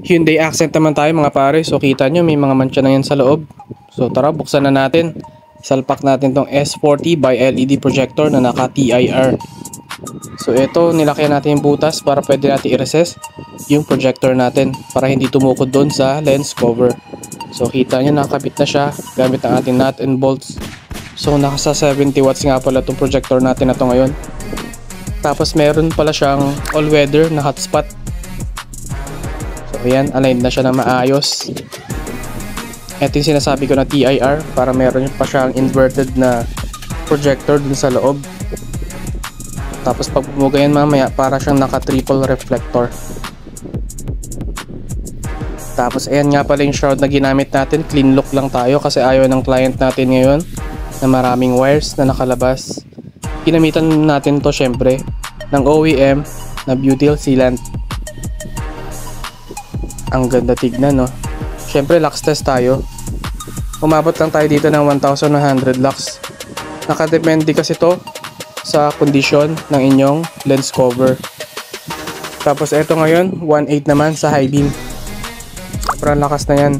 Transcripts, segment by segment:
Hyundai Accent naman tayo mga pare. So kita nyo may mga mancha na yan sa loob. So tara, buksan na natin. Salpak natin tong S40 by LED projector na naka TIR. So ito, nilakyan natin yung butas para pwede natin i-recess yung projector natin para hindi tumukod doon sa lens cover. So kita nyo, nakakabit na siya gamit ang ating nut and bolts. So nasa 70 watts nga pala itong projector natin na to ngayon. Tapos meron pala siyang all weather na hotspot. So ayan, aligned na siya na maayos. Ito yung sinasabi ko na TIR para meron pa siyang inverted na projector dun sa loob. Tapos pag bumuga yan mamaya, para siyang naka triple reflector. Tapos ayan nga pala yung shroud na ginamit natin. Clean look lang tayo kasi ayaw ng client natin ngayon na maraming wires na nakalabas. Ginamitan natin to syempre ng OEM na butyl sealant. Ang ganda tignan, no? Syempre lux test tayo. Umabot lang tayo dito ng 1,100 lux. Nakadepende kasi to sa kondisyon ng inyong lens cover. Tapos eto ngayon 1.8 naman sa high beam. Sobrang lakas na yan.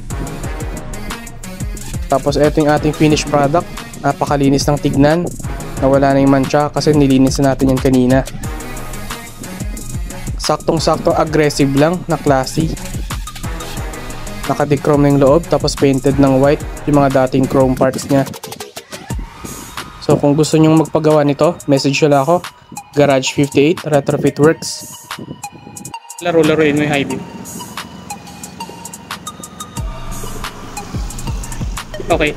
Tapos eto yung ating finished product. Napakalinis ng tignan. Nawala na yung mancha kasi nilinis na natin yan kanina. Saktong-sakto aggressive lang na classy. Naka-dechrome na yung loob tapos painted ng white yung mga dating chrome parts niya. So kung gusto nyong magpagawa nito, message nyo lang ako. Garage58 Retrofit Works. Laro-laruin mo yung high beam. Okay.